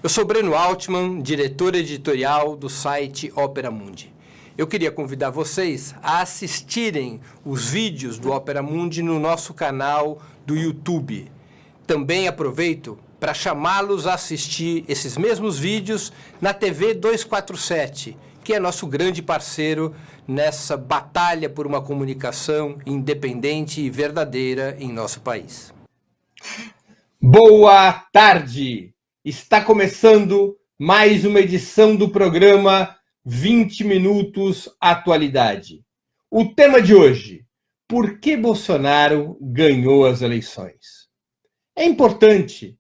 Eu sou Breno Altman, diretor editorial do site Opera Mundi. Eu queria convidar vocês a assistirem os vídeos do Opera Mundi no nosso canal do YouTube. Também aproveito para chamá-los a assistir esses mesmos vídeos na TV 247, que é nosso grande parceiro nessa batalha por uma comunicação independente e verdadeira em nosso país. Boa tarde! Está começando mais uma edição do programa 20 Minutos Atualidade. O tema de hoje: por que Bolsonaro ganhou as eleições? É importante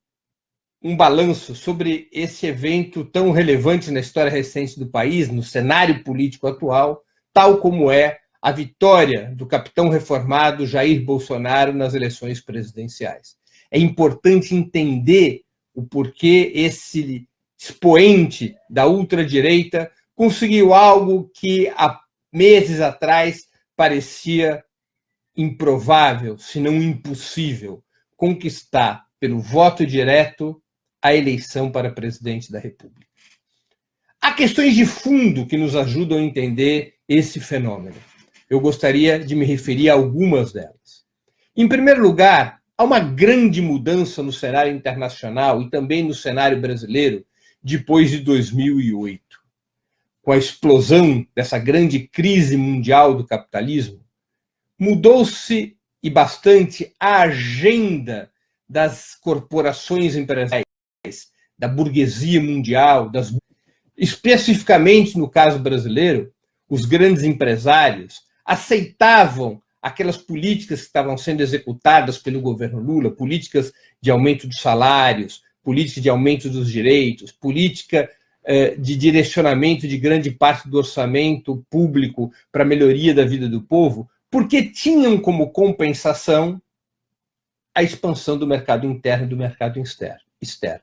um balanço sobre esse evento tão relevante na história recente do país, no cenário político atual, tal como é a vitória do capitão reformado Jair Bolsonaro nas eleições presidenciais. É importante entender o porquê esse expoente da ultradireita conseguiu algo que há meses atrás parecia improvável, se não impossível: conquistar pelo voto direto a eleição para presidente da República. Há questões de fundo que nos ajudam a entender esse fenômeno. Eu gostaria de me referir a algumas delas. Em primeiro lugar, há uma grande mudança no cenário internacional e também no cenário brasileiro depois de 2008. Com a explosão dessa grande crise mundial do capitalismo, mudou-se e bastante a agenda das corporações empresariais, da burguesia mundial, especificamente no caso brasileiro, os grandes empresários aceitavam aquelas políticas que estavam sendo executadas pelo governo Lula, políticas de aumento dos salários, política de aumento dos direitos, política de direcionamento de grande parte do orçamento público para a melhoria da vida do povo, porque tinham como compensação a expansão do mercado interno e do mercado externo.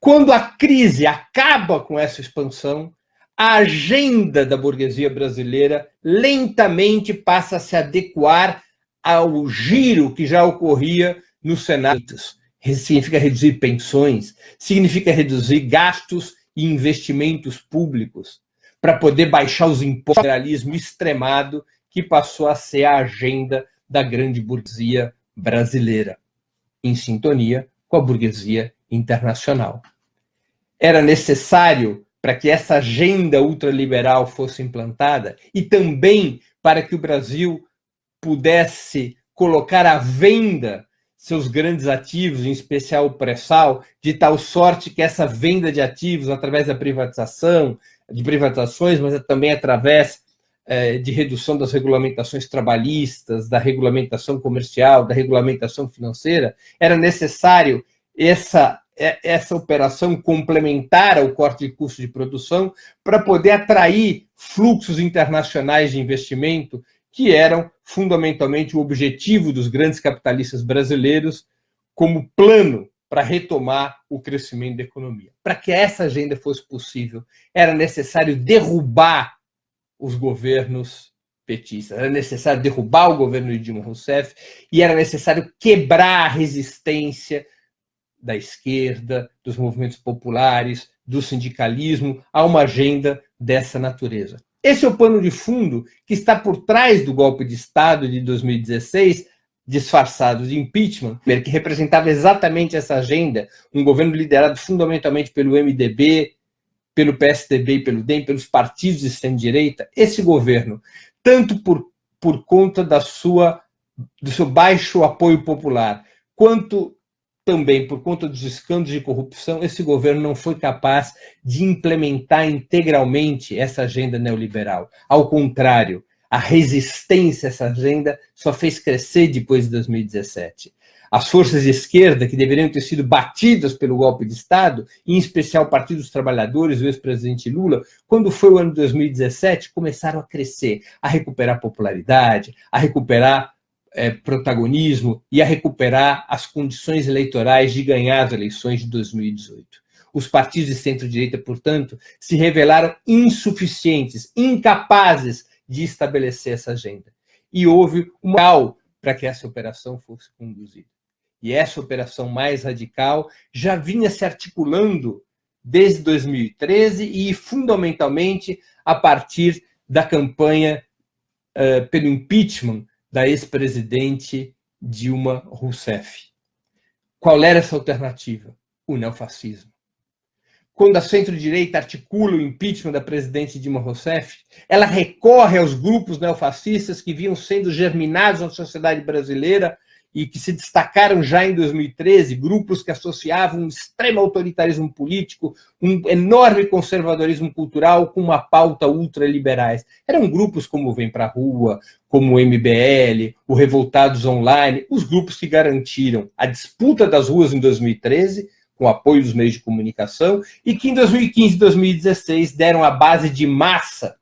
Quando a crise acaba com essa expansão, a agenda da burguesia brasileira lentamente passa a se adequar ao giro que já ocorria nos cenários. Significa reduzir pensões, significa reduzir gastos e investimentos públicos para poder baixar os impostos, liberalismo extremado que passou a ser a agenda da grande burguesia brasileira, em sintonia com a burguesia internacional. Era necessário, para que essa agenda ultraliberal fosse implantada e também para que o Brasil pudesse colocar à venda seus grandes ativos, em especial o pré-sal, de tal sorte que essa venda de ativos, através da privatização, de privatizações, mas também através de redução das regulamentações trabalhistas, da regulamentação comercial, da regulamentação financeira, era necessário essa operação complementar ao corte de custo de produção para poder atrair fluxos internacionais de investimento que eram fundamentalmente o objetivo dos grandes capitalistas brasileiros como plano para retomar o crescimento da economia. Para que essa agenda fosse possível, era necessário derrubar os governos petistas, era necessário derrubar o governo de Dilma Rousseff e era necessário quebrar a resistência da esquerda, dos movimentos populares, do sindicalismo, a uma agenda dessa natureza. Esse é o pano de fundo que está por trás do golpe de Estado de 2016, disfarçado de impeachment, que representava exatamente essa agenda, um governo liderado fundamentalmente pelo MDB, pelo PSDB e pelo DEM, pelos partidos de extrema-direita. Esse governo, tanto por conta do seu baixo apoio popular, quanto também por conta dos escândalos de corrupção, esse governo não foi capaz de implementar integralmente essa agenda neoliberal. Ao contrário, a resistência a essa agenda só fez crescer depois de 2017. As forças de esquerda, que deveriam ter sido batidas pelo golpe de Estado, em especial o Partido dos Trabalhadores, o ex-presidente Lula, quando foi o ano de 2017, começaram a crescer, a recuperar popularidade, a recuperar protagonismo e a recuperar as condições eleitorais de ganhar as eleições de 2018. Os partidos de centro-direita, portanto, se revelaram insuficientes, incapazes de estabelecer essa agenda. E houve um mal para que essa operação fosse conduzida. E essa operação mais radical já vinha se articulando desde 2013 e, fundamentalmente, a partir da campanha pelo impeachment da ex-presidente Dilma Rousseff. Qual era essa alternativa? O neofascismo. Quando a centro-direita articula o impeachment da presidente Dilma Rousseff, ela recorre aos grupos neofascistas que vinham sendo germinados na sociedade brasileira e que se destacaram já em 2013, grupos que associavam um extremo autoritarismo político, um enorme conservadorismo cultural com uma pauta ultraliberais. Eram grupos como o Vem Pra Rua, como o MBL, o Revoltados Online, os grupos que garantiram a disputa das ruas em 2013, com o apoio dos meios de comunicação, e que em 2015 e 2016 deram a base de massa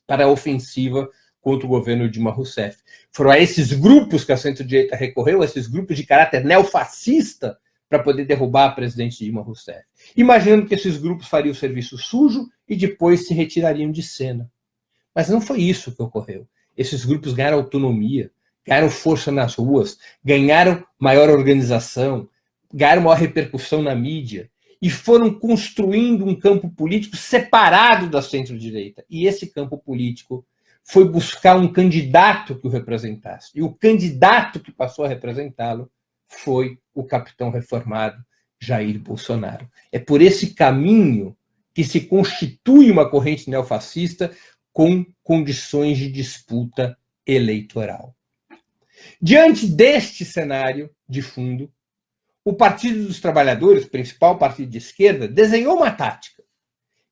para a ofensiva contra o governo de Dilma Rousseff. Foram a esses grupos que a centro-direita recorreu, a esses grupos de caráter neofascista, para poder derrubar a presidente Dilma Rousseff, imaginando que esses grupos fariam o serviço sujo e depois se retirariam de cena. Mas não foi isso que ocorreu. Esses grupos ganharam autonomia, ganharam força nas ruas, ganharam maior organização, ganharam maior repercussão na mídia e foram construindo um campo político separado da centro-direita. E esse campo político foi buscar um candidato que o representasse. E o candidato que passou a representá-lo foi o capitão reformado Jair Bolsonaro. É por esse caminho que se constitui uma corrente neofascista com condições de disputa eleitoral. Diante deste cenário de fundo, o Partido dos Trabalhadores, principal partido de esquerda, desenhou uma tática.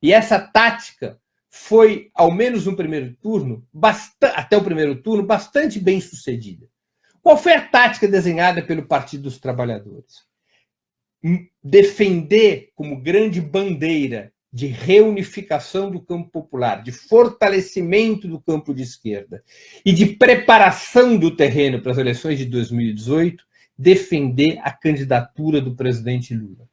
E essa tática foi, ao menos no primeiro turno, até o primeiro turno, bastante bem sucedida. Qual foi a tática desenhada pelo Partido dos Trabalhadores? Defender como grande bandeira de reunificação do campo popular, de fortalecimento do campo de esquerda e de preparação do terreno para as eleições de 2018, defender a candidatura do presidente Lula.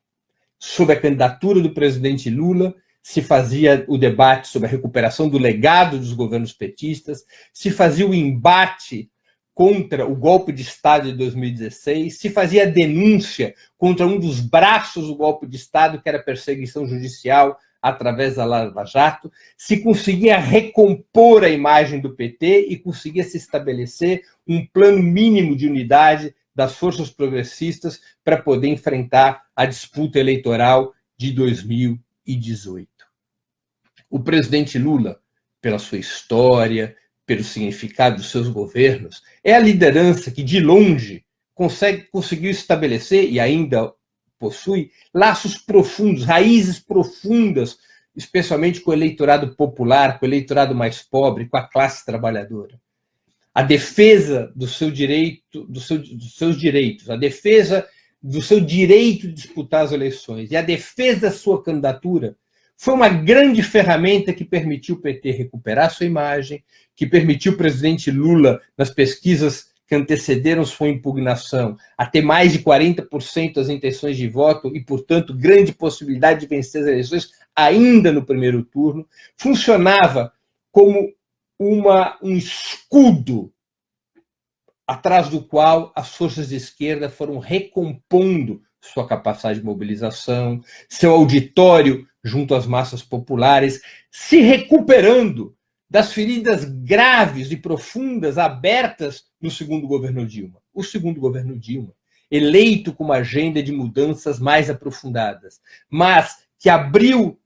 Sob a candidatura do presidente Lula, se fazia o debate sobre a recuperação do legado dos governos petistas, se fazia o embate contra o golpe de Estado de 2016, se fazia a denúncia contra um dos braços do golpe de Estado, que era a perseguição judicial através da Lava Jato, se conseguia recompor a imagem do PT e conseguia se estabelecer um plano mínimo de unidade das forças progressistas para poder enfrentar a disputa eleitoral de 2018. O presidente Lula, pela sua história, pelo significado dos seus governos, é a liderança que, de longe, conseguiu estabelecer, e ainda possui, laços profundos, raízes profundas, especialmente com o eleitorado popular, com o eleitorado mais pobre, com a classe trabalhadora. A defesa do seu direito, dos seus direitos, a defesa do seu direito de disputar as eleições e a defesa da sua candidatura foi uma grande ferramenta que permitiu o PT recuperar sua imagem, que permitiu o presidente Lula, nas pesquisas que antecederam sua impugnação, a ter mais de 40% das intenções de voto e, portanto, grande possibilidade de vencer as eleições ainda no primeiro turno. Funcionava como um escudo atrás do qual as forças de esquerda foram recompondo sua capacidade de mobilização, seu auditório junto às massas populares, se recuperando das feridas graves e profundas abertas no segundo governo Dilma. O segundo governo Dilma, eleito com uma agenda de mudanças mais aprofundadas, mas que abriu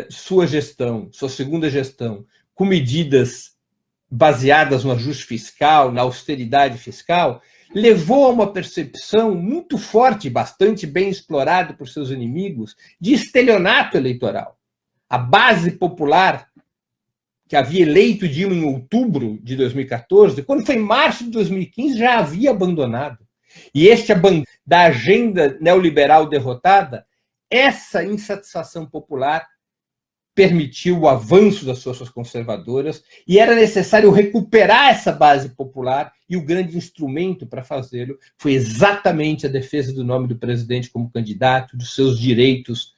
sua gestão, sua segunda gestão, com medidas baseadas no ajuste fiscal, na austeridade fiscal, levou a uma percepção muito forte, bastante bem explorada por seus inimigos, de estelionato eleitoral. A base popular que havia eleito Dilma em outubro de 2014, quando foi em março de 2015, já havia abandonado. E este abandono da agenda neoliberal derrotada, essa insatisfação popular permitiu o avanço das forças conservadoras e era necessário recuperar essa base popular e o grande instrumento para fazê-lo foi exatamente a defesa do nome do presidente como candidato, dos seus direitos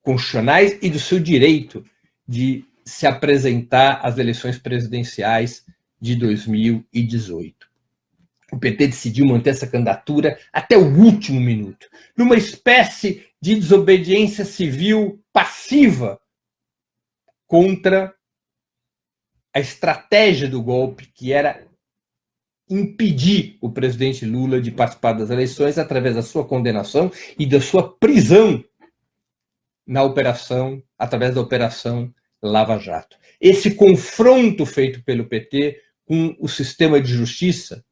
constitucionais e do seu direito de se apresentar às eleições presidenciais de 2018. o PT decidiu manter essa candidatura até o último minuto, numa espécie de desobediência civil passiva contra a estratégia do golpe, que era impedir o presidente Lula de participar das eleições através da sua condenação e da sua prisão através da Operação Lava Jato. Esse confronto feito pelo PT com o sistema de justiça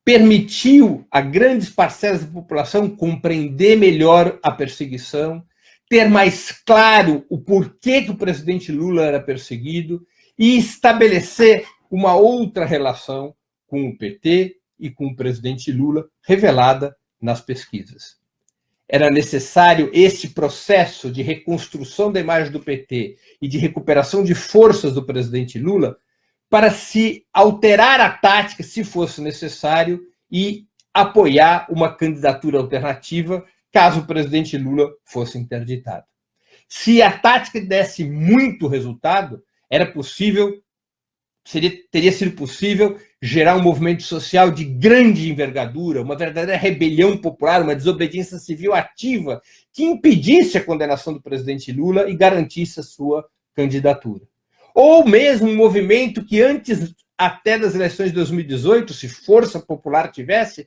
permitiu a grandes parcelas da população compreender melhor a perseguição, ter mais claro o porquê que o presidente Lula era perseguido e estabelecer uma outra relação com o PT e com o presidente Lula, revelada nas pesquisas. Era necessário esse processo de reconstrução da imagem do PT e de recuperação de forças do presidente Lula para se alterar a tática, se fosse necessário, e apoiar uma candidatura alternativa, caso o presidente Lula fosse interditado. Se a tática desse muito resultado, teria sido possível gerar um movimento social de grande envergadura, uma verdadeira rebelião popular, uma desobediência civil ativa que impedisse a condenação do presidente Lula e garantisse a sua candidatura. Ou mesmo um movimento que antes até das eleições de 2018, se força popular tivesse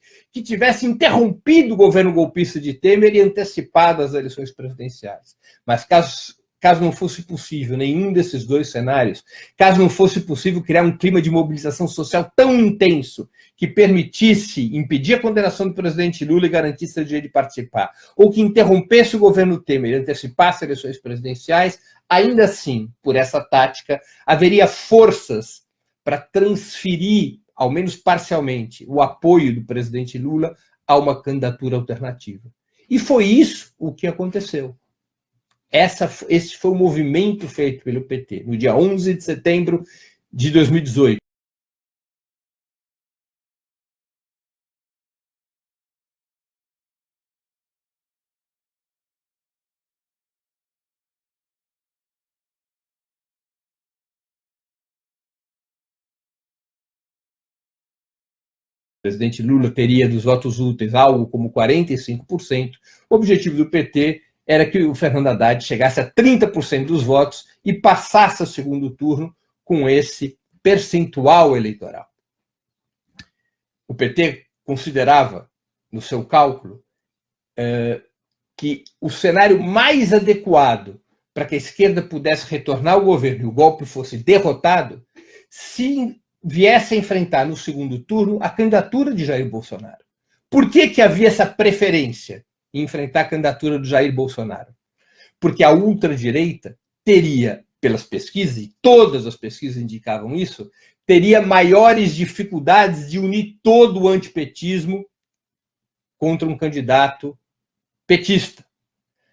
interrompido o governo golpista de Temer e antecipado as eleições presidenciais. Mas caso não fosse possível nenhum desses dois cenários, caso não fosse possível criar um clima de mobilização social tão intenso que permitisse impedir a condenação do presidente Lula e garantisse o direito de participar, ou que interrompesse o governo Temer e antecipasse as eleições presidenciais, ainda assim, por essa tática, haveria forças para transferir, ao menos parcialmente, o apoio do presidente Lula a uma candidatura alternativa. E foi isso o que aconteceu. Esse foi o movimento feito pelo PT no dia 11 de setembro de 2018. O presidente Lula teria dos votos úteis algo como 45%. O objetivo do PT era que o Fernando Haddad chegasse a 30% dos votos e passasse ao segundo turno com esse percentual eleitoral. O PT considerava, no seu cálculo, que o cenário mais adequado para que a esquerda pudesse retornar ao governo e o golpe fosse derrotado, se viesse a enfrentar no segundo turno a candidatura de Jair Bolsonaro. Por que havia essa preferência em enfrentar a candidatura do Jair Bolsonaro? Porque a ultradireita teria, pelas pesquisas, e todas as pesquisas indicavam isso, teria maiores dificuldades de unir todo o antipetismo contra um candidato petista.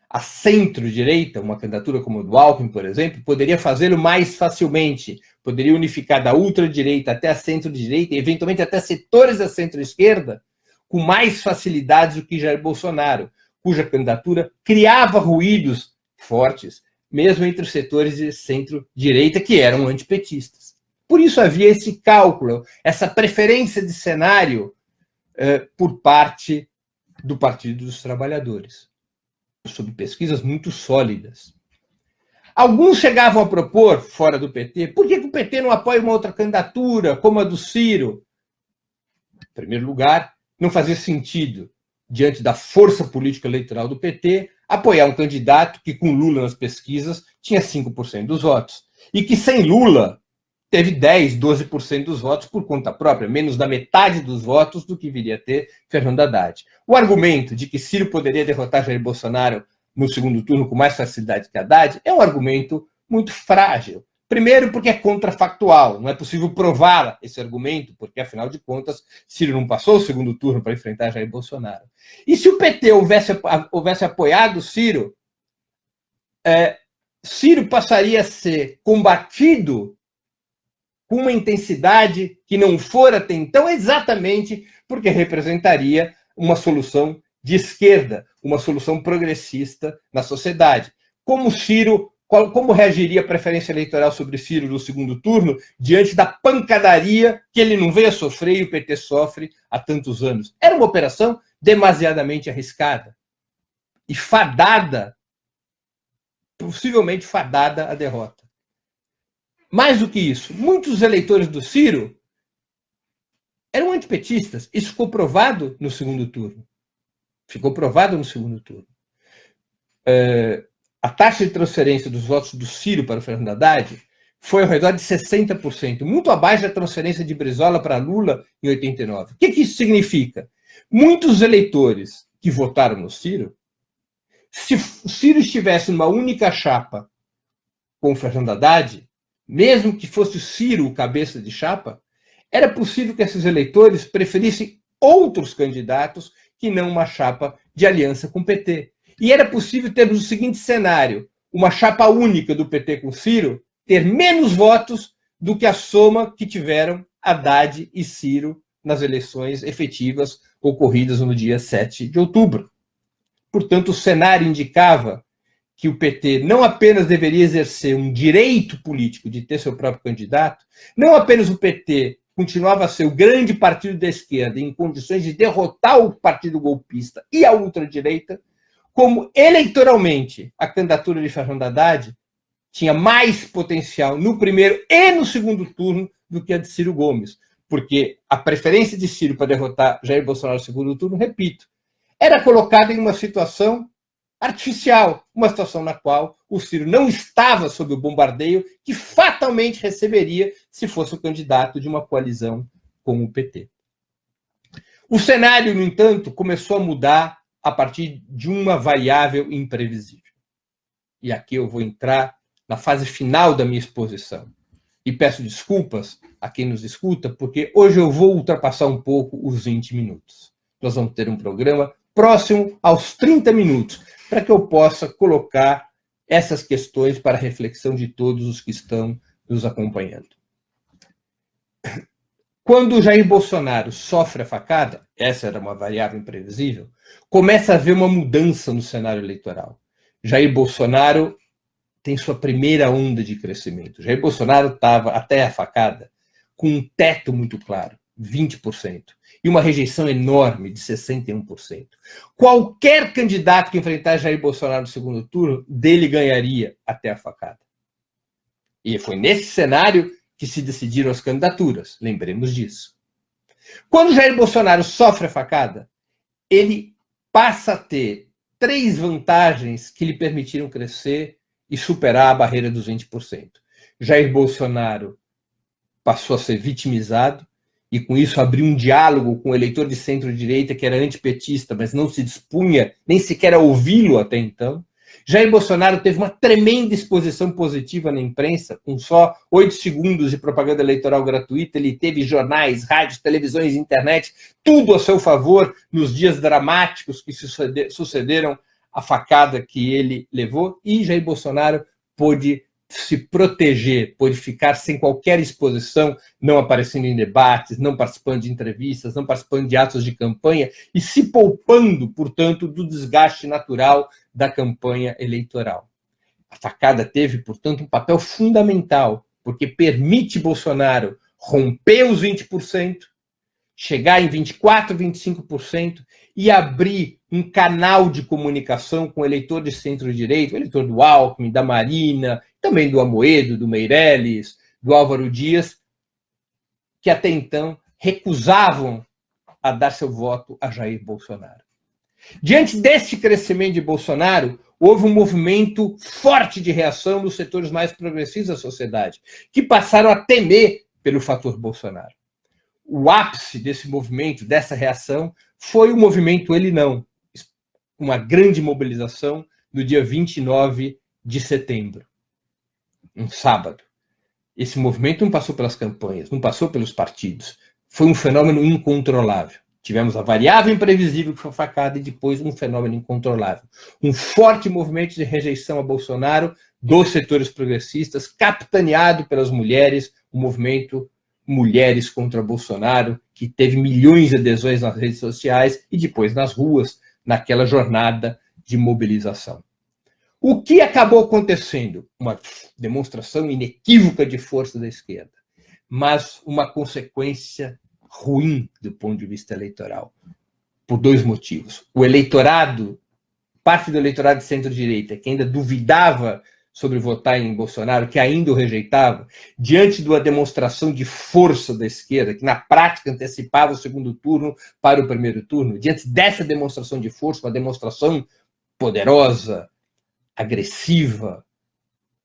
A centro-direita, uma candidatura como a do Alckmin, por exemplo, poderia fazê-lo mais facilmente, poderia unificar da ultradireita até a centro-direita e, eventualmente, até setores da centro-esquerda, com mais facilidades do que Jair Bolsonaro, cuja candidatura criava ruídos fortes, mesmo entre os setores de centro-direita, que eram antipetistas. Por isso havia esse cálculo, essa preferência de cenário por parte do Partido dos Trabalhadores, sob pesquisas muito sólidas. Alguns chegavam a propor, fora do PT, por que o PT não apoia uma outra candidatura, como a do Ciro? Em primeiro lugar, não fazia sentido, diante da força política eleitoral do PT, apoiar um candidato que, com Lula nas pesquisas, tinha 5% dos votos. E que, sem Lula, teve 10%, 12% dos votos por conta própria, menos da metade dos votos do que viria a ter Fernando Haddad. O argumento de que Ciro poderia derrotar Jair Bolsonaro no segundo turno com mais facilidade que Haddad é um argumento muito frágil. Primeiro, porque é contrafactual, não é possível provar esse argumento, porque, afinal de contas, Ciro não passou o segundo turno para enfrentar Jair Bolsonaro. E se o PT houvesse apoiado Ciro, Ciro passaria a ser combatido com uma intensidade que não for até então, exatamente porque representaria uma solução de esquerda, uma solução progressista na sociedade. Como Ciro como reagiria a preferência eleitoral sobre Ciro no segundo turno, diante da pancadaria que ele não veio a sofrer e o PT sofre há tantos anos. Era uma operação demasiadamente arriscada e fadada, possivelmente fadada à derrota. Mais do que isso, muitos eleitores do Ciro eram antipetistas. Isso ficou provado no segundo turno. Ficou provado no segundo turno. A taxa de transferência dos votos do Ciro para o Fernando Haddad foi ao redor de 60%, muito abaixo da transferência de Brizola para Lula em 89. O que isso significa? Muitos eleitores que votaram no Ciro, se o Ciro estivesse numa única chapa com o Fernando Haddad, mesmo que fosse o Ciro o cabeça de chapa, era possível que esses eleitores preferissem outros candidatos que não uma chapa de aliança com o PT. E era possível termos o seguinte cenário: uma chapa única do PT com Ciro ter menos votos do que a soma que tiveram Haddad e Ciro nas eleições efetivas ocorridas no dia 7 de outubro. Portanto, o cenário indicava que o PT não apenas deveria exercer um direito político de ter seu próprio candidato, não apenas o PT continuava a ser o grande partido da esquerda em condições de derrotar o partido golpista e a ultradireita, como eleitoralmente a candidatura de Fernando Haddad tinha mais potencial no primeiro e no segundo turno do que a de Ciro Gomes, porque a preferência de Ciro para derrotar Jair Bolsonaro no segundo turno, repito, era colocada em uma situação artificial, uma situação na qual o Ciro não estava sob o bombardeio que fatalmente receberia se fosse o candidato de uma coalizão com o PT. O cenário, no entanto, começou a mudar a partir de uma variável imprevisível. E aqui eu vou entrar na fase final da minha exposição. E peço desculpas a quem nos escuta, porque hoje eu vou ultrapassar um pouco os 20 minutos. Nós vamos ter um programa próximo aos 30 minutos, para que eu possa colocar essas questões para a reflexão de todos os que estão nos acompanhando. Quando Jair Bolsonaro sofre a facada, essa era uma variável imprevisível, começa a haver uma mudança no cenário eleitoral. Jair Bolsonaro tem sua primeira onda de crescimento. Jair Bolsonaro estava, até a facada, com um teto muito claro, 20%, e uma rejeição enorme de 61%. Qualquer candidato que enfrentar Jair Bolsonaro no segundo turno, dele ganharia até a facada. E foi nesse cenário que se decidiram as candidaturas, lembremos disso. Quando Jair Bolsonaro sofre a facada, ele passa a ter 3 vantagens que lhe permitiram crescer e superar a barreira dos 20%. Jair Bolsonaro passou a ser vitimizado e, com isso, abriu um diálogo com o eleitor de centro-direita que era antipetista, mas não se dispunha nem sequer a ouvi-lo até então. Jair Bolsonaro teve uma tremenda exposição positiva na imprensa, com só 8 segundos de propaganda eleitoral gratuita. Ele teve jornais, rádios, televisões, internet, tudo a seu favor nos dias dramáticos que sucederam a facada que ele levou. E Jair Bolsonaro pôde se proteger, pôde ficar sem qualquer exposição, não aparecendo em debates, não participando de entrevistas, não participando de atos de campanha e se poupando, portanto, do desgaste natural da campanha eleitoral. A facada teve, portanto, um papel fundamental, porque permite Bolsonaro romper os 20%, chegar em 24%, 25% e abrir um canal de comunicação com o eleitor de centro-direita, o eleitor do Alckmin, da Marina, também do Amoedo, do Meirelles, do Álvaro Dias, que até então recusavam a dar seu voto a Jair Bolsonaro. Diante deste crescimento de Bolsonaro, houve um movimento forte de reação nos setores mais progressistas da sociedade, que passaram a temer pelo fator Bolsonaro. O ápice desse movimento, dessa reação, foi o movimento Ele Não, uma grande mobilização no dia 29 de setembro, um sábado. Esse movimento não passou pelas campanhas, não passou pelos partidos, foi um fenômeno incontrolável. Tivemos a variável imprevisível que foi a facada e depois um fenômeno incontrolável. Um forte movimento de rejeição a Bolsonaro dos setores progressistas, capitaneado pelas mulheres, o movimento Mulheres contra Bolsonaro, que teve milhões de adesões nas redes sociais e depois nas ruas, naquela jornada de mobilização. O que acabou acontecendo? Uma demonstração inequívoca de força da esquerda, mas uma consequência ruim do ponto de vista eleitoral, por dois motivos. O eleitorado, parte do eleitorado de centro-direita, que ainda duvidava sobre votar em Bolsonaro, que ainda o rejeitava, diante de uma demonstração de força da esquerda, que na prática antecipava o segundo turno para o primeiro turno, diante dessa demonstração de força, uma demonstração poderosa, agressiva,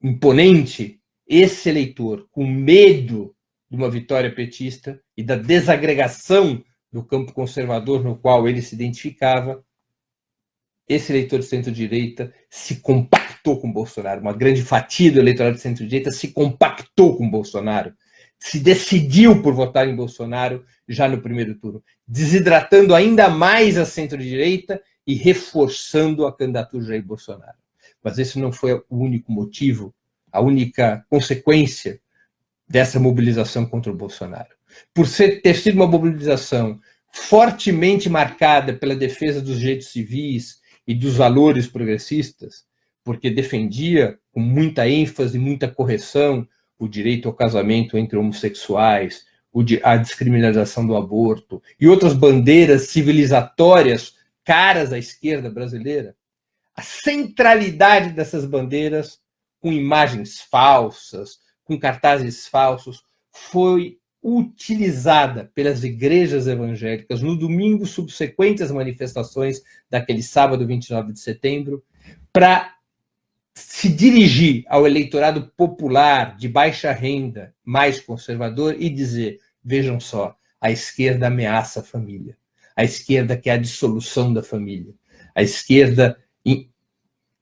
imponente, esse eleitor, com medo de uma vitória petista e da desagregação do campo conservador no qual ele se identificava, esse eleitor de centro-direita se compactou com Bolsonaro. Uma grande fatia do eleitorado de centro-direita se compactou com Bolsonaro, se decidiu por votar em Bolsonaro já no primeiro turno, desidratando ainda mais a centro-direita e reforçando a candidatura de Jair Bolsonaro. Mas esse não foi o único motivo, a única consequência dessa mobilização contra o Bolsonaro. Por ter sido uma mobilização fortemente marcada pela defesa dos direitos civis e dos valores progressistas, porque defendia com muita ênfase e muita correção o direito ao casamento entre homossexuais, a descriminalização do aborto e outras bandeiras civilizatórias caras à esquerda brasileira, a centralidade dessas bandeiras, com imagens falsas, com cartazes falsos, foi utilizada pelas igrejas evangélicas no domingo subsequente às manifestações daquele sábado, 29 de setembro, para se dirigir ao eleitorado popular de baixa renda, mais conservador, e dizer, vejam só, a esquerda ameaça a família, a esquerda quer a dissolução da família, a esquerda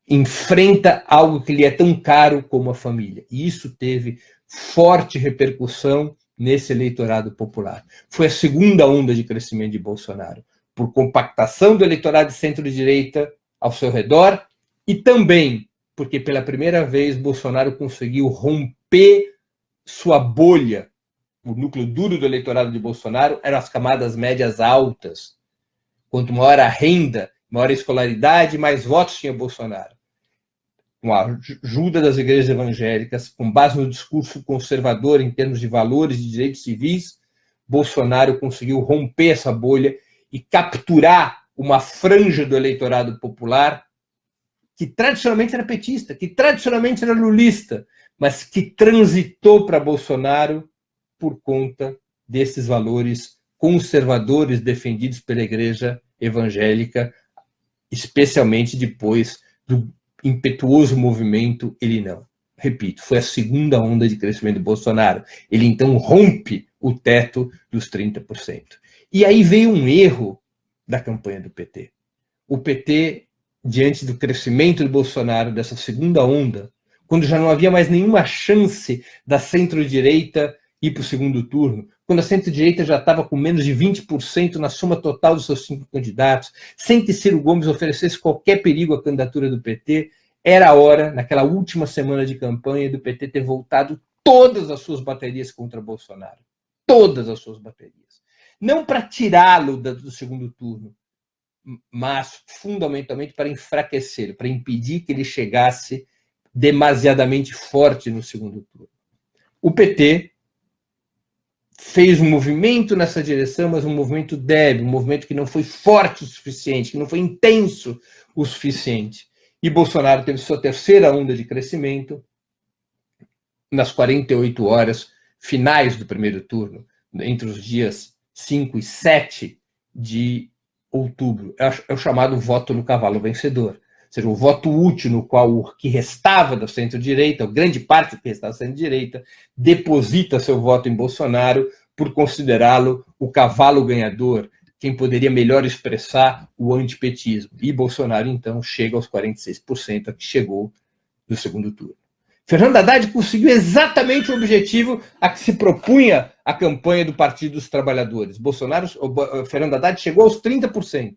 enfrenta algo que lhe é tão caro como a família. E isso teve forte repercussão nesse eleitorado popular. Foi a segunda onda de crescimento de Bolsonaro, por compactação do eleitorado de centro-direita ao seu redor e também porque pela primeira vez Bolsonaro conseguiu romper sua bolha. O núcleo duro do eleitorado de Bolsonaro eram as camadas médias altas. Quanto maior a renda, maior a escolaridade, mais votos tinha Bolsonaro. Com a ajuda das igrejas evangélicas, com base no discurso conservador em termos de valores e direitos civis, Bolsonaro conseguiu romper essa bolha e capturar uma franja do eleitorado popular que tradicionalmente era petista, que tradicionalmente era lulista, mas que transitou para Bolsonaro por conta desses valores conservadores defendidos pela igreja evangélica, especialmente depois do impetuoso movimento Ele Não. Repito, foi a segunda onda de crescimento do Bolsonaro. Ele então rompe o teto dos 30%. E aí veio um erro da campanha do PT. O PT, diante do crescimento do Bolsonaro, dessa segunda onda, quando já não havia mais nenhuma chance da centro-direita ir para o segundo turno, quando a centro-direita já estava com menos de 20% na soma total dos seus 5 candidatos, sem que Ciro Gomes oferecesse qualquer perigo à candidatura do PT, era a hora, naquela última semana de campanha, do PT ter voltado todas as suas baterias contra Bolsonaro. Todas as suas baterias. Não para tirá-lo do segundo turno, mas fundamentalmente para enfraquecê-lo, para impedir que ele chegasse demasiadamente forte no segundo turno. O PT fez um movimento nessa direção, mas um movimento débil, um movimento que não foi forte o suficiente, que não foi intenso o suficiente. E Bolsonaro teve sua terceira onda de crescimento nas 48 horas finais do primeiro turno, entre os dias 5 e 7 de outubro. É o chamado voto no cavalo vencedor. Ou seja, o voto útil no qual o que restava da centro-direita, grande parte do que restava da centro-direita, deposita seu voto em Bolsonaro por considerá-lo o cavalo ganhador, quem poderia melhor expressar o antipetismo. E Bolsonaro, então, chega aos 46%, a que chegou no segundo turno. Fernando Haddad conseguiu exatamente o objetivo a que se propunha a campanha do Partido dos Trabalhadores. Fernando Haddad chegou aos 30%.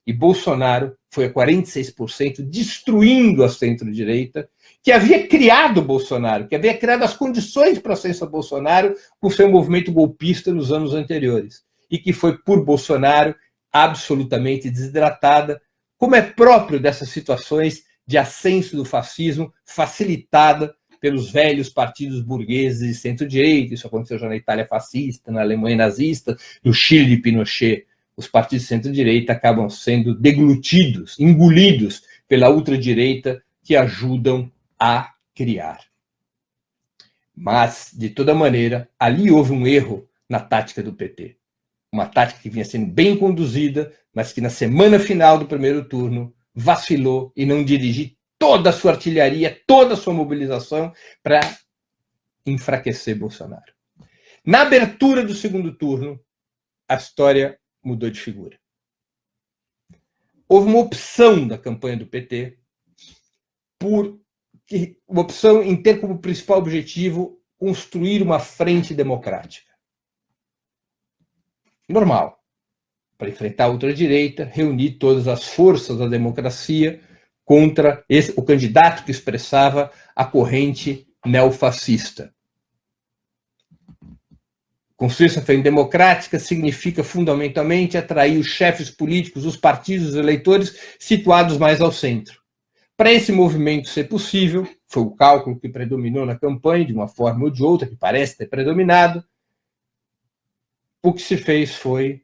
E Bolsonaro foi a 46%, destruindo a centro-direita, que havia criado Bolsonaro, que havia criado as condições para o ascenso a Bolsonaro com seu movimento golpista nos anos anteriores. E que foi, por Bolsonaro, absolutamente desidratada, como é próprio dessas situações de ascenso do fascismo facilitada pelos velhos partidos burgueses de centro-direita. Isso aconteceu já na Itália fascista, na Alemanha nazista, no Chile de Pinochet. Os partidos de centro-direita acabam sendo deglutidos, engolidos pela ultradireita que ajudam a criar. Mas, de toda maneira, ali houve um erro na tática do PT. Uma tática que vinha sendo bem conduzida, mas que na semana final do primeiro turno vacilou e não dirigiu toda a sua artilharia, toda a sua mobilização para enfraquecer Bolsonaro. Na abertura do segundo turno, a história mudou de figura. Houve uma opção da campanha do PT uma opção em ter como principal objetivo construir uma frente democrática. Normal. Para enfrentar a ultradireita, reunir todas as forças da democracia contra o candidato que expressava a corrente neofascista. Construir essa frente democrática significa, fundamentalmente, atrair os chefes políticos, os partidos, os eleitores situados mais ao centro. Para esse movimento ser possível, foi o cálculo que predominou na campanha, de uma forma ou de outra, que parece ter predominado, o que se fez foi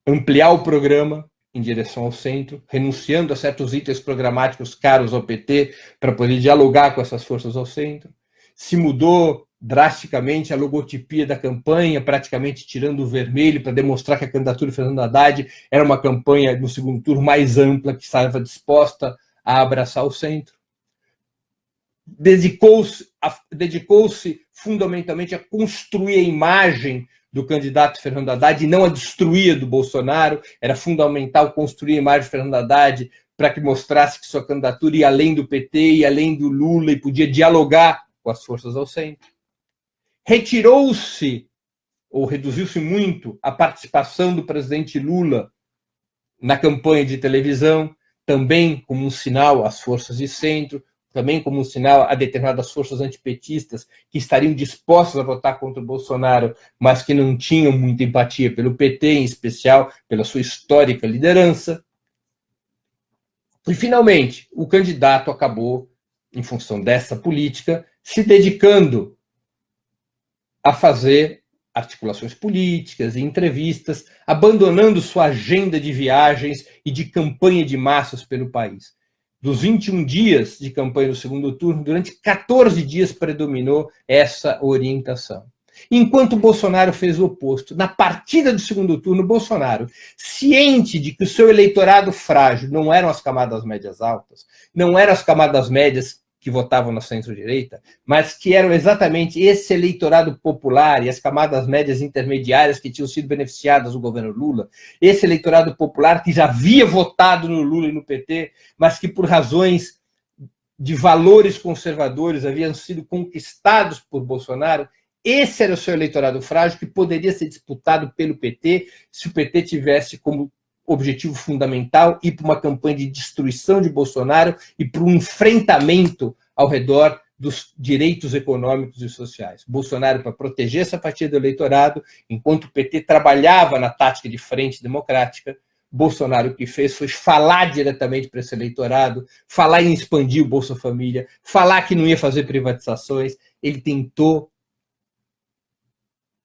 ampliar o programa em direção ao centro, renunciando a certos itens programáticos caros ao PT para poder dialogar com essas forças ao centro. Se mudou drasticamente a logotipia da campanha, praticamente tirando o vermelho para demonstrar que a candidatura de Fernando Haddad era uma campanha no segundo turno mais ampla, que estava disposta a abraçar o centro. Dedicou-se fundamentalmente a construir a imagem do candidato Fernando Haddad e não a destruir do Bolsonaro. Era fundamental construir a imagem de Fernando Haddad para que mostrasse que sua candidatura ia além do PT, ia além do Lula e podia dialogar com as forças ao centro. Retirou-se, ou reduziu-se muito, a participação do presidente Lula na campanha de televisão, também como um sinal às forças de centro, também como um sinal a determinadas forças antipetistas que estariam dispostas a votar contra o Bolsonaro, mas que não tinham muita empatia pelo PT, em especial pela sua histórica liderança. E, finalmente, o candidato acabou, em função dessa política, se dedicando a fazer articulações políticas e entrevistas, abandonando sua agenda de viagens e de campanha de massas pelo país. Dos 21 dias de campanha no segundo turno, durante 14 dias predominou essa orientação. Enquanto Bolsonaro fez o oposto. Na partida do segundo turno, Bolsonaro, ciente de que o seu eleitorado frágil não eram as camadas médias altas, não eram as camadas médias que votavam na centro-direita, mas que eram exatamente esse eleitorado popular e as camadas médias intermediárias que tinham sido beneficiadas do governo Lula, esse eleitorado popular que já havia votado no Lula e no PT, mas que por razões de valores conservadores haviam sido conquistados por Bolsonaro. Esse era o seu eleitorado frágil que poderia ser disputado pelo PT se o PT tivesse como objetivo fundamental ir para uma campanha de destruição de Bolsonaro e para um enfrentamento ao redor dos direitos econômicos e sociais. Bolsonaro para proteger essa fatia do eleitorado, enquanto o PT trabalhava na tática de frente democrática, Bolsonaro o que fez foi falar diretamente para esse eleitorado, falar em expandir o Bolsa Família, falar que não ia fazer privatizações. Ele tentou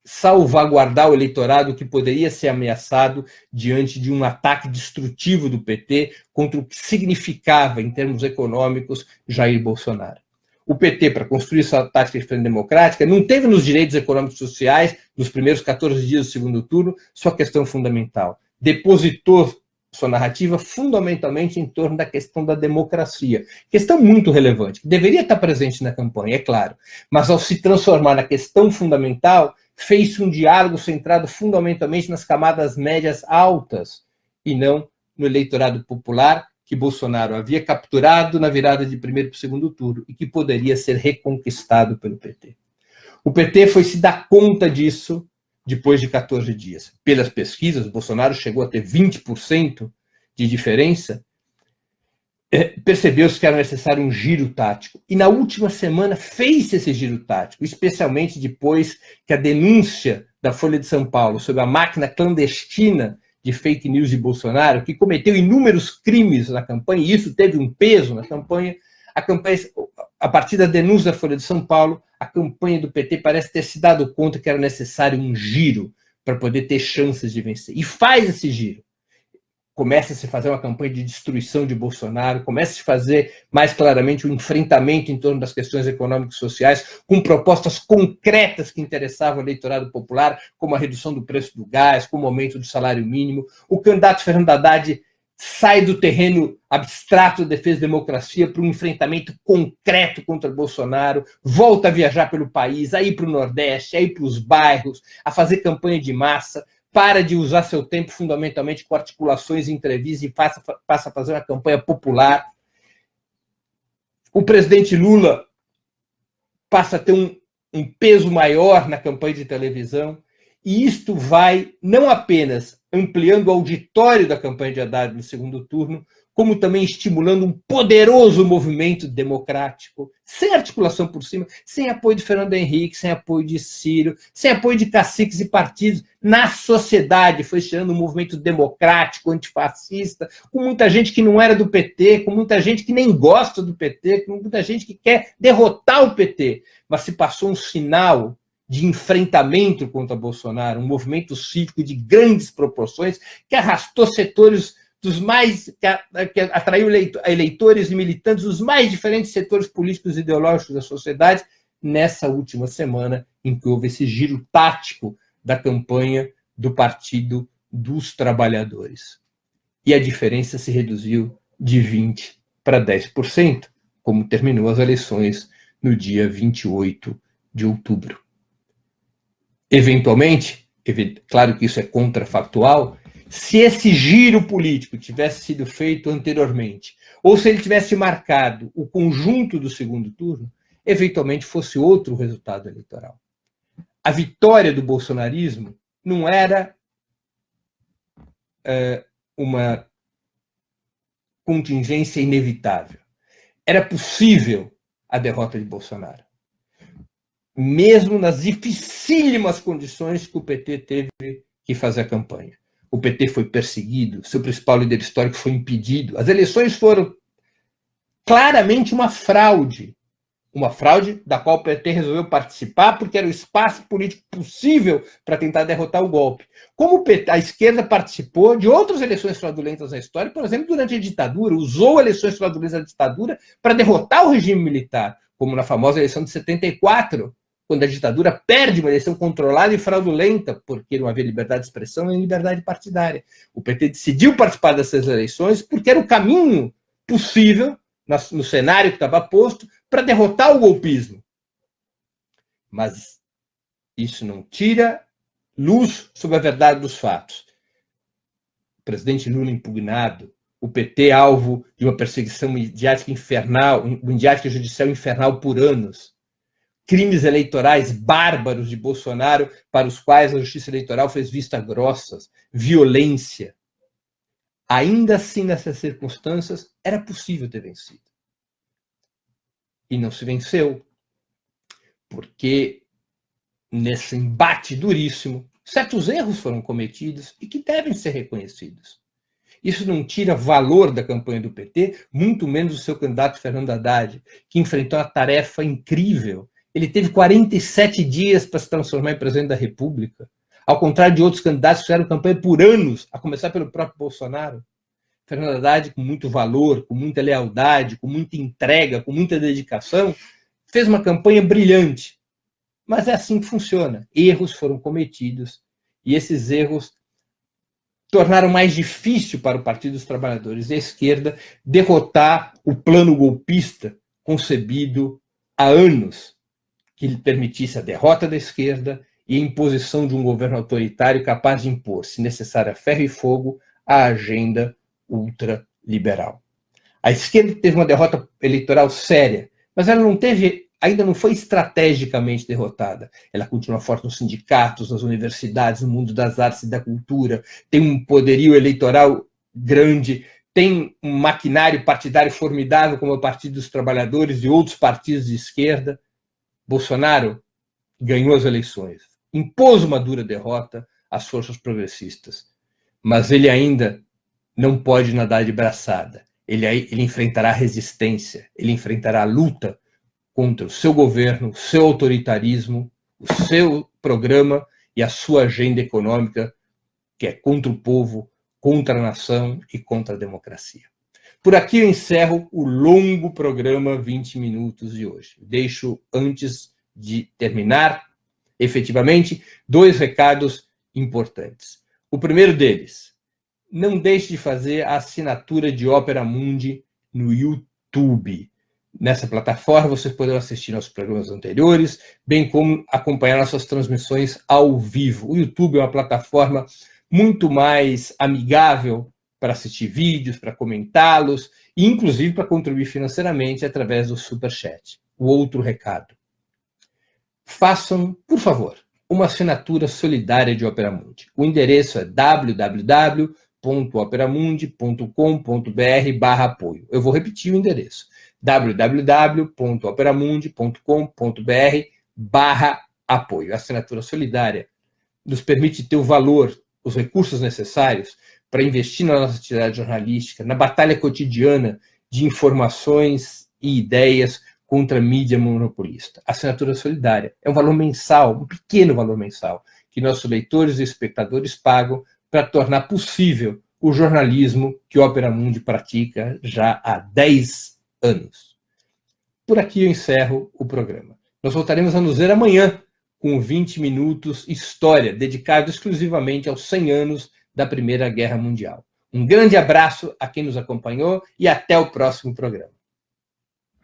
salvaguardar o eleitorado que poderia ser ameaçado diante de um ataque destrutivo do PT contra o que significava, em termos econômicos, Jair Bolsonaro. O PT, para construir essa tática de frente democrática, não teve nos direitos econômicos e sociais, nos primeiros 14 dias do segundo turno, sua questão fundamental. Depositou sua narrativa fundamentalmente em torno da questão da democracia. Questão muito relevante, que deveria estar presente na campanha, é claro, mas ao se transformar na questão fundamental, fez-se um diálogo centrado fundamentalmente nas camadas médias altas e não no eleitorado popular que Bolsonaro havia capturado na virada de primeiro para o segundo turno e que poderia ser reconquistado pelo PT. O PT foi se dar conta disso depois de 14 dias. Pelas pesquisas, Bolsonaro chegou a ter 20% de diferença. Percebeu-se que era necessário um giro tático. E na última semana fez-se esse giro tático, especialmente depois que a denúncia da Folha de São Paulo sobre a máquina clandestina de fake news de Bolsonaro, que cometeu inúmeros crimes na campanha, e isso teve um peso na campanha, a partir da denúncia da Folha de São Paulo, a campanha do PT parece ter se dado conta que era necessário um giro para poder ter chances de vencer. E faz esse giro. Começa-se a fazer uma campanha de destruição de Bolsonaro, começa-se a fazer mais claramente o enfrentamento em torno das questões econômicas e sociais, com propostas concretas que interessavam o eleitorado popular, como a redução do preço do gás, como o aumento do salário mínimo. O candidato Fernando Haddad sai do terreno abstrato da defesa da democracia para um enfrentamento concreto contra Bolsonaro, volta a viajar pelo país, a ir para o Nordeste, a ir para os bairros, a fazer campanha de massa, para de usar seu tempo fundamentalmente com articulações e entrevistas e passa a fazer uma campanha popular. O presidente Lula passa a ter um peso maior na campanha de televisão, e isto vai não apenas ampliando o auditório da campanha de Haddad no segundo turno, como também estimulando um poderoso movimento democrático, sem articulação por cima, sem apoio de Fernando Henrique, sem apoio de Ciro, sem apoio de caciques e partidos. Na sociedade foi gerando um movimento democrático, antifascista, com muita gente que não era do PT, com muita gente que nem gosta do PT, com muita gente que quer derrotar o PT. Mas se passou um sinal de enfrentamento contra Bolsonaro, um movimento cívico de grandes proporções que arrastou setores dos mais, que atraiu eleitores e militantes dos mais diferentes setores políticos e ideológicos da sociedade, nessa última semana em que houve esse giro tático da campanha do Partido dos Trabalhadores. E a diferença se reduziu de 20% para 10%, como terminou as eleições no dia 28 de outubro. Eventualmente, claro que isso é contrafactual, se esse giro político tivesse sido feito anteriormente, ou se ele tivesse marcado o conjunto do segundo turno, eventualmente fosse outro resultado eleitoral. A vitória do bolsonarismo não era uma contingência inevitável. Era possível a derrota de Bolsonaro, mesmo nas dificílimas condições que o PT teve que fazer a campanha. O PT foi perseguido, seu principal líder histórico foi impedido. As eleições foram claramente uma fraude da qual o PT resolveu participar porque era o espaço político possível para tentar derrotar o golpe. Como a esquerda participou de outras eleições fraudulentas na história, por exemplo, durante a ditadura, usou eleições fraudulentas da ditadura para derrotar o regime militar, como na famosa eleição de 74, quando a ditadura perde uma eleição controlada e fraudulenta, porque não havia liberdade de expressão nem liberdade partidária. O PT decidiu participar dessas eleições porque era o caminho possível, no cenário que estava posto, para derrotar o golpismo. Mas isso não tira luz sobre a verdade dos fatos. O presidente Lula impugnado, o PT alvo de uma perseguição midiática infernal, midiática e judicial infernal por anos, crimes eleitorais bárbaros de Bolsonaro, para os quais a justiça eleitoral fez vista grossas, violência. Ainda assim, nessas circunstâncias, era possível ter vencido. E não se venceu, porque nesse embate duríssimo, certos erros foram cometidos e que devem ser reconhecidos. Isso não tira valor da campanha do PT, muito menos do seu candidato Fernando Haddad, que enfrentou uma tarefa incrível. Ele teve 47 dias para se transformar em presidente da República, ao contrário de outros candidatos que fizeram campanha por anos, a começar pelo próprio Bolsonaro. Fernando Haddad, com muito valor, com muita lealdade, com muita entrega, com muita dedicação, fez uma campanha brilhante. Mas é assim que funciona. Erros foram cometidos e esses erros tornaram mais difícil para o Partido dos Trabalhadores e a esquerda derrotar o plano golpista concebido há anos, que lhe permitisse a derrota da esquerda e a imposição de um governo autoritário capaz de impor, se necessário, a ferro e fogo, a agenda ultraliberal. A esquerda teve uma derrota eleitoral séria, mas ela ainda não foi estrategicamente derrotada. Ela continua forte nos sindicatos, nas universidades, no mundo das artes e da cultura, tem um poderio eleitoral grande, tem um maquinário partidário formidável como o Partido dos Trabalhadores e outros partidos de esquerda. Bolsonaro ganhou as eleições, impôs uma dura derrota às forças progressistas, mas ele ainda não pode nadar de braçada. Ele enfrentará resistência, ele enfrentará a luta contra o seu governo, o seu autoritarismo, o seu programa e a sua agenda econômica, que é contra o povo, contra a nação e contra a democracia. Por aqui eu encerro o longo programa 20 minutos de hoje. Deixo, antes de terminar, efetivamente, 2 recados importantes. O primeiro deles, não deixe de fazer a assinatura de Opera Mundi no YouTube. Nessa plataforma vocês poderão assistir nossos programas anteriores, bem como acompanhar nossas transmissões ao vivo. O YouTube é uma plataforma muito mais amigável para assistir vídeos, para comentá-los, e inclusive para contribuir financeiramente através do Superchat. O outro recado. Façam, por favor, uma assinatura solidária de Opera Mundi. O endereço é www.operamundi.com.br/apoio. Eu vou repetir o endereço. www.operamundi.com.br/apoio. A assinatura solidária nos permite ter o valor, os recursos necessários para investir na nossa atividade jornalística, na batalha cotidiana de informações e ideias contra a mídia monopolista. A assinatura solidária é um valor mensal, um pequeno valor mensal, que nossos leitores e espectadores pagam para tornar possível o jornalismo que o Opera Mundi pratica já há 10 anos. Por aqui eu encerro o programa. Nós voltaremos a nos ver amanhã com 20 minutos História, dedicado exclusivamente aos 100 anos da Primeira Guerra Mundial. Um grande abraço a quem nos acompanhou e até o próximo programa.